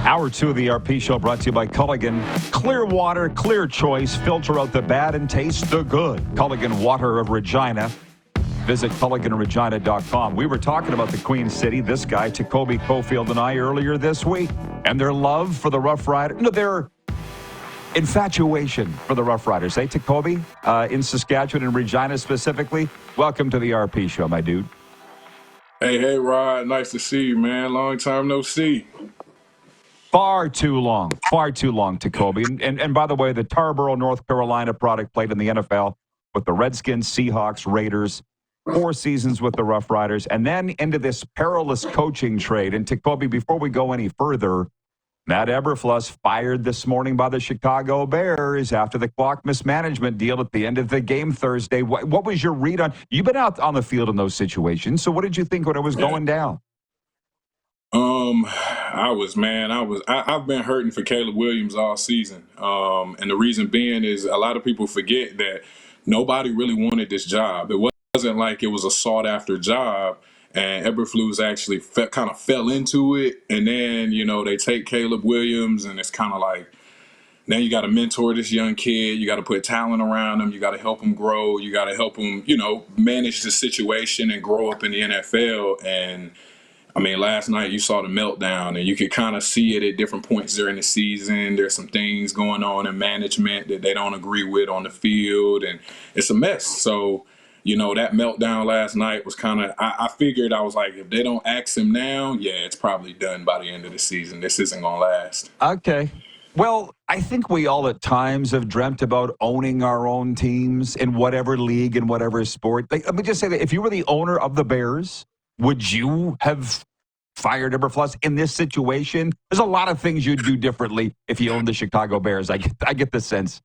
Hour 2 of the RP Show brought to you by Culligan. Clear water, clear choice. Filter out the bad and taste the good. Culligan Water of Regina. Visit CulliganRegina.com. We were talking about the Queen City, this guy, Takoby, Cofield, and I earlier this week, and their love for the Rough Riders. No, their infatuation for the Rough Riders. Hey, Takoby, in Saskatchewan and Regina specifically. Welcome to the RP Show, my dude. Hey, Rod. Nice to see you, man. Long time no see. Far too long, Takoby. And by the way, the Tarboro, North Carolina product played in the NFL with the Redskins, Seahawks, Raiders, 4 seasons with the Rough Riders, and then into this perilous coaching trade. And Takoby, before we go any further, Matt Eberflus fired this morning by the Chicago Bears after the clock mismanagement deal at the end of the game Thursday. What was your read on? You've been out on the field in those situations, so what did you think when it was going down? I've been hurting for Caleb Williams all season. And the reason being is a lot of people forget that nobody really wanted this job. It wasn't like it was a sought after job, and Eberflus actually kind of fell into it. And then, they take Caleb Williams, and it's kind of like, now you got to mentor this young kid. You got to put talent around him. You got to help him grow. You got to help him, manage the situation and grow up in the NFL. And last night you saw the meltdown, and you could kind of see it at different points during the season. There's some things going on in management that they don't agree with on the field, and it's a mess. So, that meltdown last night was kind of, I figured, I was like, if they don't axe him now, it's probably done by the end of the season. This isn't going to last. Okay. Well, I think we all at times have dreamt about owning our own teams in whatever league, in whatever sport. Let me just say that if you were the owner of the Bears, would you have fired Eberflus in this situation? There's a lot of things you'd do differently if you owned the Chicago Bears. I get the sense.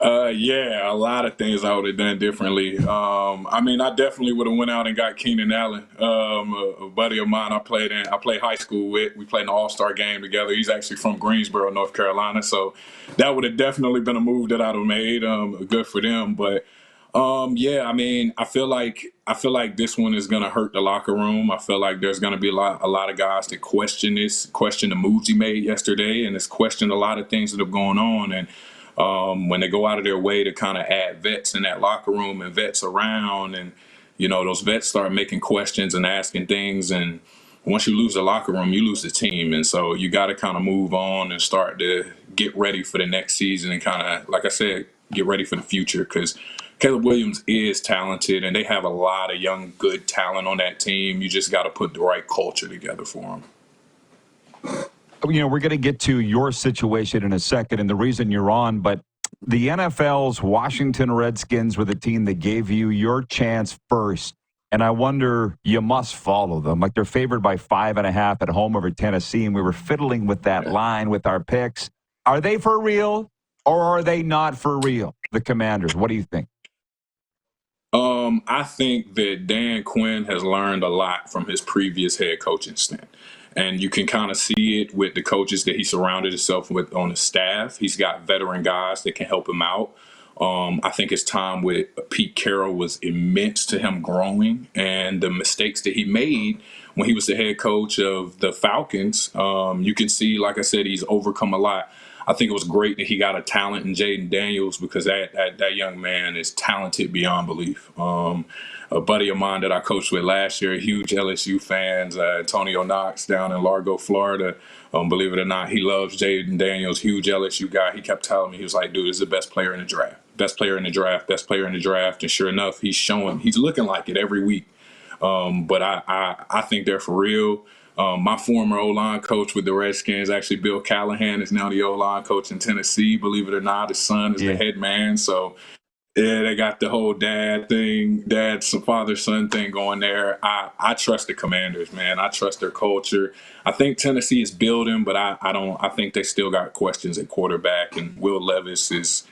A lot of things I would have done differently. I definitely would have went out and got Keenan Allen, a buddy of mine I played high school with. We played in the All-Star game together. He's actually from Greensboro, North Carolina, so that would have definitely been a move that I'd have made. Good for them, but I feel like this one is gonna hurt the locker room. I feel like there's gonna be a lot of guys that question the moves he made yesterday, and it's questioned a lot of things that have gone on. And when they go out of their way to kind of add vets in that locker room and vets around, and those vets start making questions and asking things, and once you lose the locker room, you lose the team. And so you got to kind of move on and start to get ready for the next season and kind of, like I said, get ready for the future, because Caleb Williams is talented, and they have a lot of young, good talent on that team. You just got to put the right culture together for them. We're going to get to your situation in a second and the reason you're on, but the NFL's Washington Redskins were the team that gave you your chance first. And I wonder, you must follow them. Like, they're favored by 5.5 at home over Tennessee, and we were fiddling with that line with our picks. Are they for real, or are they not for real, the Commanders? What do you think? I think that Dan Quinn has learned a lot from his previous head coaching stint. And you can kind of see it with the coaches that he surrounded himself with on his staff. He's got veteran guys that can help him out. I think his time with Pete Carroll was immense to him growing, and the mistakes that he made when he was the head coach of the Falcons, you can see, like I said, he's overcome a lot. I think it was great that he got a talent in Jaden Daniels, because that young man is talented beyond belief. A buddy of mine that I coached with last year, huge LSU fans, Antonio Knox down in Largo, Florida. Believe it or not, he loves Jaden Daniels, huge LSU guy. He kept telling me, he was like, dude, this is the best player in the draft. Best player in the draft, best player in the draft. And sure enough, he's looking like it every week. But I think they're for real. My former O-line coach with the Redskins, actually Bill Callahan, is now the O-line coach in Tennessee. Believe it or not, his son is the head man. So, yeah, they got the whole father-son thing going there. I trust the Commanders, man. I trust their culture. I think Tennessee is building, but I think they still got questions at quarterback, and Will Levis is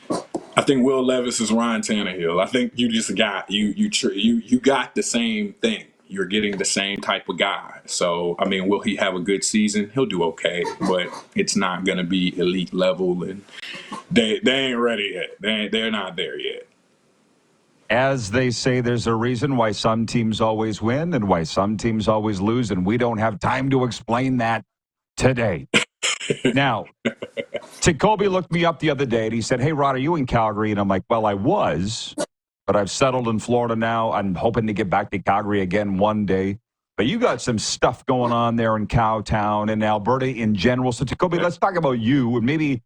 Ryan Tannehill. I think you just got you got the same thing. You're getting the same type of guy. So, will he have a good season? He'll do okay, but it's not going to be elite level, and they ain't ready yet. They're not there yet. As they say, there's a reason why some teams always win and why some teams always lose, and we don't have time to explain that today. Now, Takoby looked me up the other day and he said, "Hey, Rod, are you in Calgary?" And I'm like, "Well, I was, but I've settled in Florida now. I'm hoping to get back to Calgary again one day." But you got some stuff going on there in Cowtown and Alberta in general. So, Takoby, let's talk about you and maybe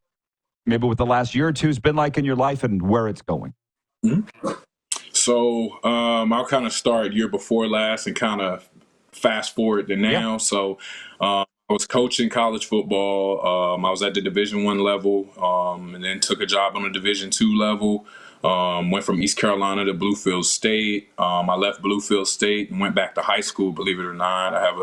what the last year or two has been like in your life and where it's going. So I'll kind of start year before last and kind of fast forward to now. Yeah. So I was coaching college football. I was at the Division I level, and then took a job on the Division II level. Went from East Carolina to Bluefield State. I left Bluefield State and went back to high school. Believe it or not, I have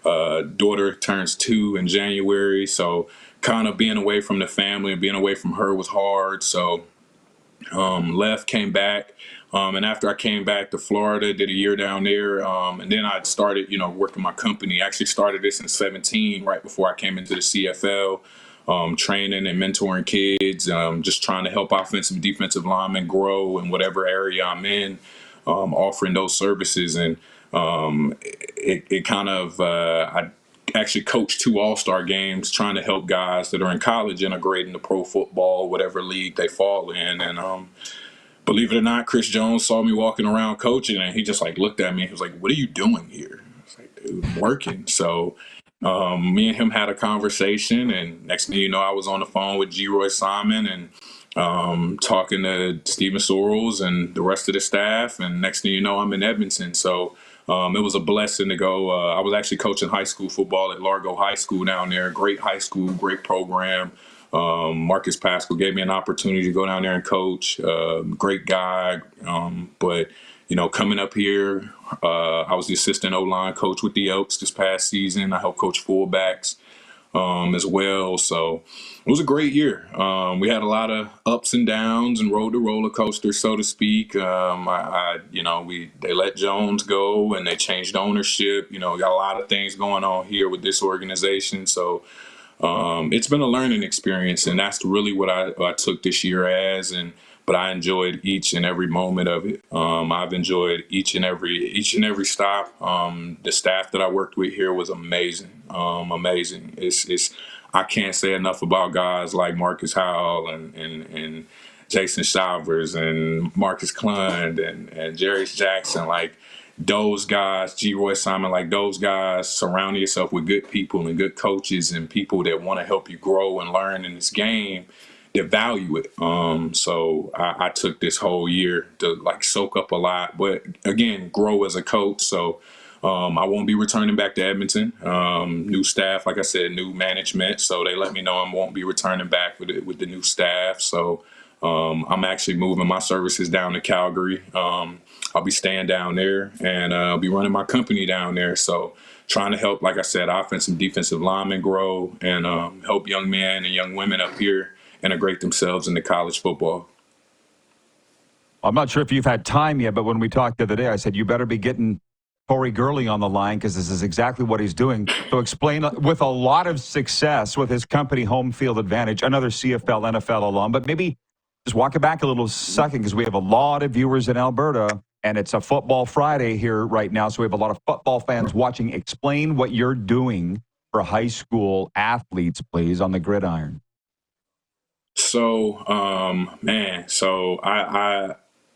a daughter, turns 2 in January. So kind of being away from the family and being away from her was hard. So left, came back. And after I came back to Florida, did a year down there. And then I started, working my company. I actually started this in 2017, right before I came into the CFL, training and mentoring kids, just trying to help offensive and defensive linemen grow in whatever area I'm in, offering those services. And it kind of, I actually coached 2 all-star games trying to help guys that are in college integrate into pro football, whatever league they fall in. And believe it or not, Chris Jones saw me walking around coaching, and he just looked at me. He was like, "What are you doing here?" I was like, "Dude, I'm working." So me and him had a conversation, and next thing you know, I was on the phone with G. Roy Simon and talking to Steven Sorrells and the rest of the staff. And next thing you know, I'm in Edmonton. So it was a blessing to go. I was actually coaching high school football at Largo High School down there. Great high school, great program. Marcus Pascal gave me an opportunity to go down there and coach. Great guy. But, coming up here, I was the assistant O-line coach with the Elks this past season. I helped coach fullbacks as well. So it was a great year. We had a lot of ups and downs and rode the roller coaster, so to speak. They let Jones go and they changed ownership. Got a lot of things going on here with this organization. So it's been a learning experience, and that's really what I took this year as. But I enjoyed each and every moment of it. I've enjoyed each and every stop. The staff that I worked with here was amazing. Amazing. It's I can't say enough about guys like Marcus Howell and Jason Shivers and Marcus Klund and Jerry Jackson. Those guys, G. Roy Simon, those guys, surrounding yourself with good people and good coaches and people that want to help you grow and learn in this game, that value it. So I took this whole year to soak up a lot, but again, grow as a coach. So I won't be returning back to Edmonton. New staff, like I said, new management. So they let me know I won't be returning back with the new staff. So I'm actually moving my services down to Calgary. I'll be staying down there, and I'll be running my company down there. So trying to help, like I said, offensive and defensive linemen grow and help young men and young women up here integrate themselves into college football. I'm not sure if you've had time yet, but when we talked the other day, I said, you better be getting Corey Gurley on the line because this is exactly what he's doing. So explain, with a lot of success with his company, Home Field Advantage, another CFL, NFL alum, but maybe just walk it back a little second because we have a lot of viewers in Alberta, and it's a Football Friday here right now, so we have a lot of football fans watching. Explain what you're doing for high school athletes, please, on the Gridiron. So,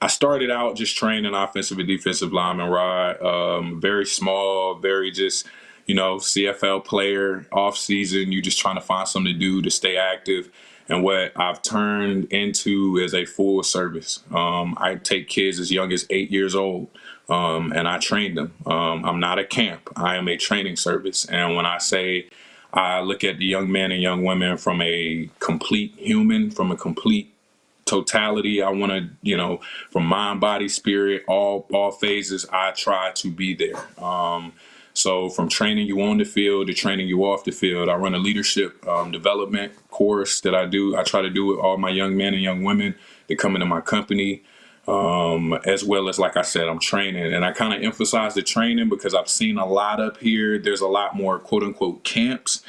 I started out just training offensive and defensive linemen, Rod. Very small, very just, CFL player, off season. You just trying to find something to do to stay active. And what I've turned into is a full service. I take kids as young as 8 years old, and I train them. I'm not a camp. I am a training service. And when I say I look at the young men and young women from a complete human, from a complete totality. I want to, from mind, body, spirit, all phases, I try to be there. So from training you on the field to training you off the field, I run a leadership development course that I do. I try to do with all my young men and young women that come into my company. As well as, like I said, I'm training, and I kind of emphasize the training because I've seen a lot up here. There's a lot more quote unquote camps.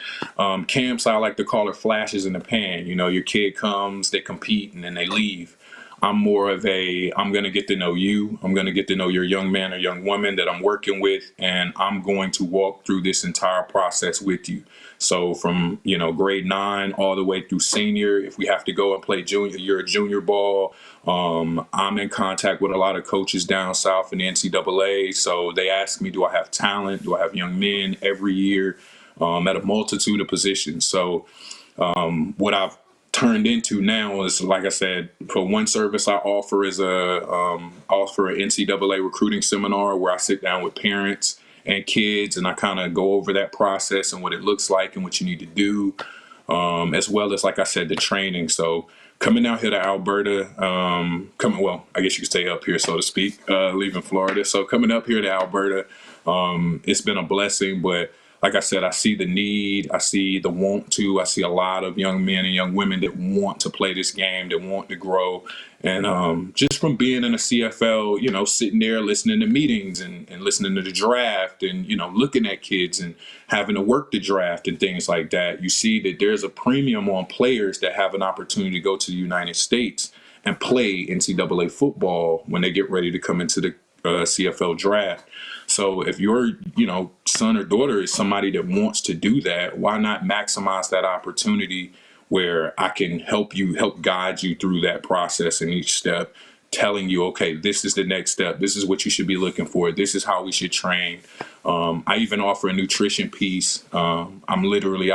Camps, I like to call it flashes in the pan. Your kid comes, they compete, and then they leave. I'm more of I'm going to get to know you. I'm going to get to know your young man or young woman that I'm working with, and I'm going to walk through this entire process with you. So from, grade 9 all the way through senior, if we have to go and play junior ball, I'm in contact with a lot of coaches down south in the NCAA. So they ask me, do I have talent? Do I have young men every year at a multitude of positions? So what I've turned into now is, like I said, for one service I offer is offer an NCAA recruiting seminar where I sit down with parents and kids, and I kind of go over that process and what it looks like and what you need to do, as well as, like I said, the training. So coming out here to Alberta, I guess you could say up here, so to speak, leaving Florida. So coming up here to Alberta, it's been a blessing, but like I said, I see the need, I see the want to, I see a lot of young men and young women that want to play this game, that want to grow. And just from being in a CFL, sitting there listening to meetings and listening to the draft and, looking at kids and having to work the draft and things like that, you see that there's a premium on players that have an opportunity to go to the United States and play NCAA football when they get ready to come into the CFL draft. So if your, son or daughter is somebody that wants to do that, why not maximize that opportunity where I can help guide you through that process in each step, telling you, okay, this is the next step. This is what you should be looking for. This is how we should train. I even offer a nutrition piece. I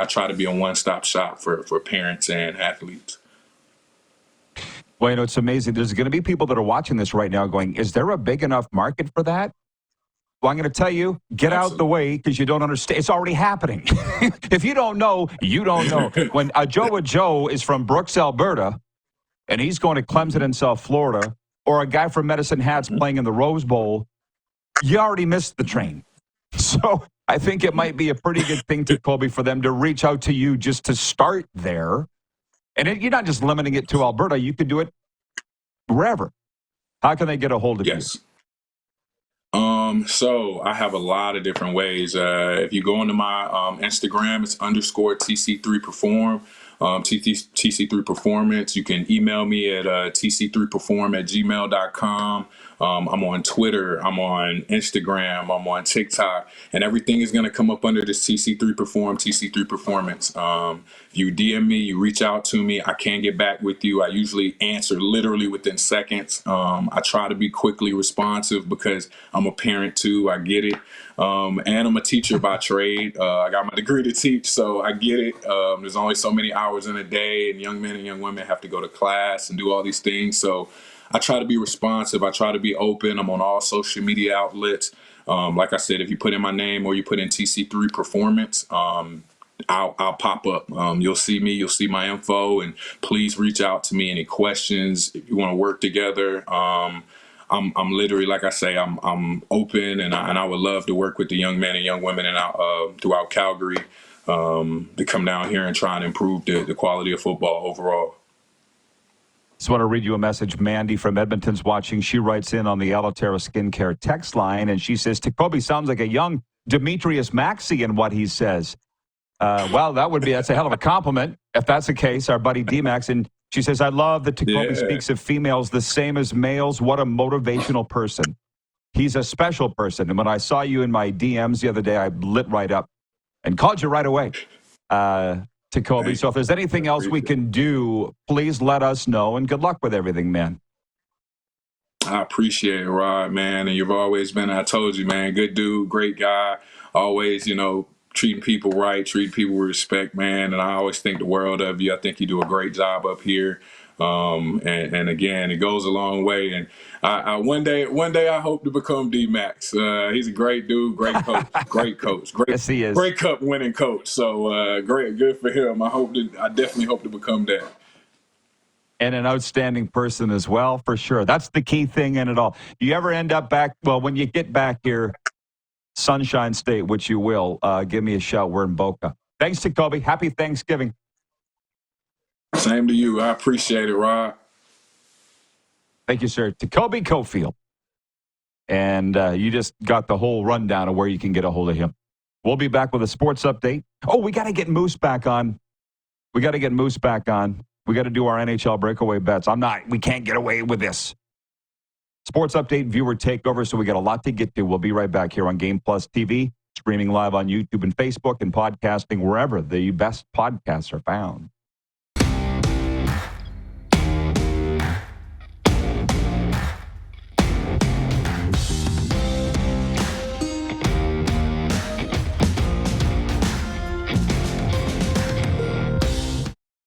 try to be a one-stop shop for parents and athletes. Well, it's amazing. There's going to be people that are watching this right now going, is there a big enough market for that? Well, I'm going to tell you, get out the way because you don't understand. It's already happening. If you don't know, you don't know. When Joe is from Brooks, Alberta, and he's going to Clemson in South Florida, or a guy from Medicine Hat's playing in the Rose Bowl, you already missed the train. So I think it might be a pretty good thing, Takoby, for them to reach out to you just to start there. And you're not just limiting it to Alberta. You could do it wherever. How can they get a hold of you? Yes. So I have a lot of different ways. If you go into my Instagram, it's _TC3Perform, TC3 Performance. You can email me at tc3perform@gmail.com. I'm on Twitter. I'm on Instagram. I'm on TikTok. And everything is going to come up under this TC3 Perform, TC3 Performance. If you DM me, you reach out to me, I can get back with you. I usually answer literally within seconds. I try to be quickly responsive because I'm a parent too. I get it. And I'm a teacher by trade. I got my degree to teach, so I get it. There's only so many hours in a day, and young men and young women have to go to class and do all these things. So I try to be responsive. I try to be open. I'm on all social media outlets. Like I said, if you put in my name or you put in TC3 Performance, I'll pop up. You'll see me. You'll see my info, and please reach out to me. Any questions? If you want to work together, I'm literally, like I say, I'm open, and I would love to work with the young men and young women throughout Calgary to come down here and try and improve the quality of football overall. Just want to read you a message. Mandy from Edmonton's watching. She writes in on the Alaterra Skincare text line, and she says, Takoby sounds like a young Demetrius Maxey in what he says. Well, that's a hell of a compliment if that's the case, our buddy D-Max. And she says, I love that Takoby speaks of females the same as males. What a motivational person. He's a special person. And when I saw you in my DMs the other day, I lit right up and called you right away, Takoby. So if there's anything else we can do, please let us know. And good luck with everything, man. I appreciate it, Rod, man. And you've always been, I told you, man, good dude, great guy. Always, treating people right, treating people with respect, man. And I always think the world of you. I think you do a great job up here. And again, it goes a long way. And I one day I hope to become D-Max. He's a great dude, great coach, Yes, he is. Great cup winning coach. So good for him. I definitely hope to become that. And an outstanding person as well, for sure. That's the key thing in it all. You ever end up when you get back here, Sunshine State, which you will, give me a shout. We're in Boca. Thanks, Takoby. Happy Thanksgiving. Same to you. I appreciate it, Rod. Thank you, sir. Takoby Cofield. And you just got the whole rundown of where you can get a hold of him. We'll be back with a sports update. Oh, we got to get Moose back on. We got to do our NHL breakaway bets. We can't get away with this. Sports update, viewer takeover. So we got a lot to get to. We'll be right back here on Game Plus TV, streaming live on YouTube and Facebook, and podcasting wherever the best podcasts are found.